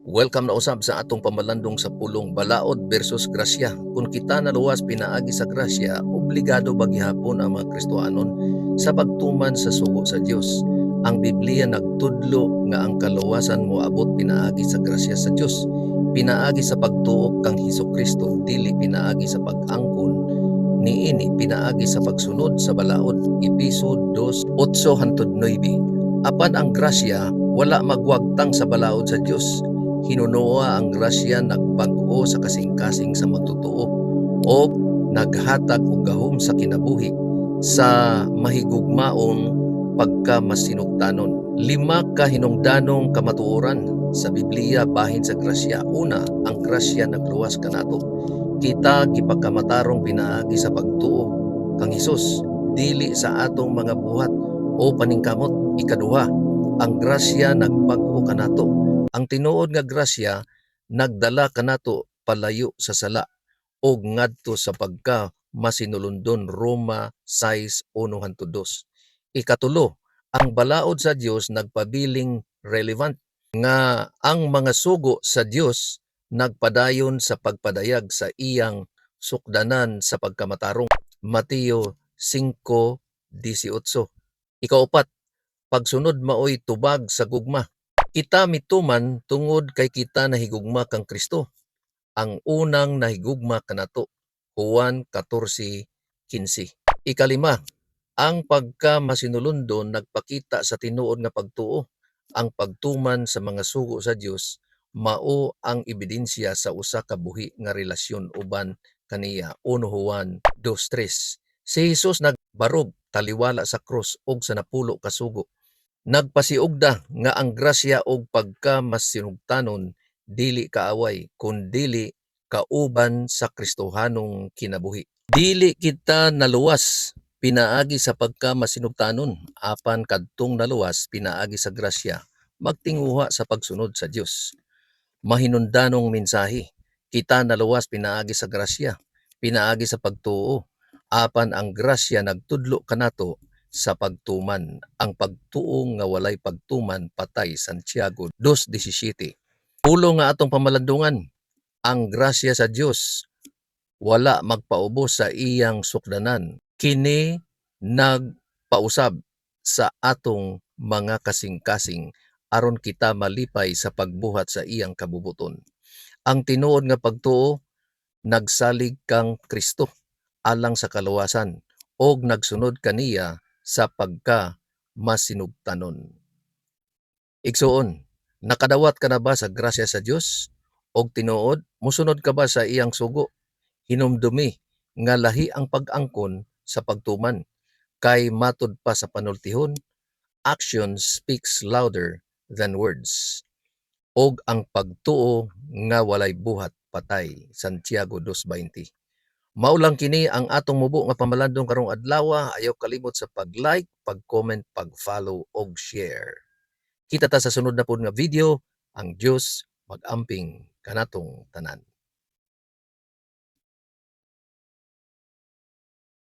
Welcome na usab sa atong pamalandong sa pulong balaod versus grasya. Kung kita naluwas pinaagi sa grasya, obligado ba gihapon ang mga Kristohanon sa pagtuman sa sugo sa Dios. Ang Biblia nagtudlo nga ang kaluwasan moabot pinaagi sa grasya sa Dios. Pinaagi sa pagtuok kang Hesukristo, dili pinaagi sa pag-angkon niini pinaagi sa pagsunod sa balaod. Episod 2:8-9. Apan ang grasya wala magwagtang sa balaod sa Dios. Hinunoa ang grasya nagbag-o sa kasing-kasing sa magtotoo o naghatag og gahom sa kinabuhi sa mahigugmaong pagkamasinugtanon. 5 ka hinungdanong kamatuoran sa Biblia bahin sa grasya. Una, ang grasya nagluwas kanato. Kita gipagkamatarong pinaagi sa pagtuo kang Hesus, dili sa atong mga buhat o paningkamot. Ikaduha, ang grasya nagbag-o kanato. Ang tinuod nga grasya nagdala kanato palayo sa sala og ngadto sa pagka masinulundon. Roma 6:1-2. Ikatulo, ang balaod sa Dios nagpabiling relevant nga ang mga sugo sa Dios nagpadayon sa pagpadayag sa iyang sukdanan sa pagkamatarong. Mateo 5:18. Ikaupat, pagsunod maoy tubag sa gugma. Kita mituman tungod kay kita nahigugma kang Kristo. Ang unang nahigugma kanato. Juan 14:15. Ikalima, ang pagkamasinulundon nagpakita sa tinuod nga pagtuo. Ang pagtuman sa mga sugo sa Dios mao ang ebidensya sa usa ka buhi nga relasyon uban kaniya. 1 Juan 2:3. Si Hesus nagbarog taliwala sa krus ug sa napulo ka sugo. Nagpasiugda nga ang grasya ug pagkamasinugtanon dili kaaway kundi kauban sa Kristohanong kinabuhi. Dili kita naluwas pinaagi sa pagkamasinugtanon, apan kadtong naluwas pinaagi sa grasya magtinguha sa pagsunod sa Dios. Mahinungdanong mensahe, kita naluwas pinaagi sa grasya, pinaagi sa pagtuo, apan ang grasya nagtudlo kanato sa pagtuman. Ang pagtuo nga walay pagtuman patay. Santiago 2:17. Pulo nga atong pamalandungan, ang grasya sa Dios wala magpaubos sa iyang sukdanan. Kini nagpausab sa atong mga kasing-kasing aron kita malipay sa pagbuhat sa iyang kabubuton. Ang tinuod nga pagtuo nagsalig kang Kristo alang sa kaluwasan og nagsunod kaniya sa pagka masinugtanon. Igsuon, nakadawat ka na ba sa grasya sa Dios? Og tinuod, musunod ka ba sa iyang sugo? Hinumdumi nga lahi ang pag-angkon sa pagtuman, kay matud pa sa panultihon, action speaks louder than words. Og ang pagtuo nga walay buhat patay. Santiago 2:20. Maulang kini ang atong mubo nga pamalandong karong adlaw. Ayaw kalimot sa pag-like, pag-comment, pag-follow og share. Kita ta sa sunod na pod nga video. Ang Dios mag-amping kanatong tanan.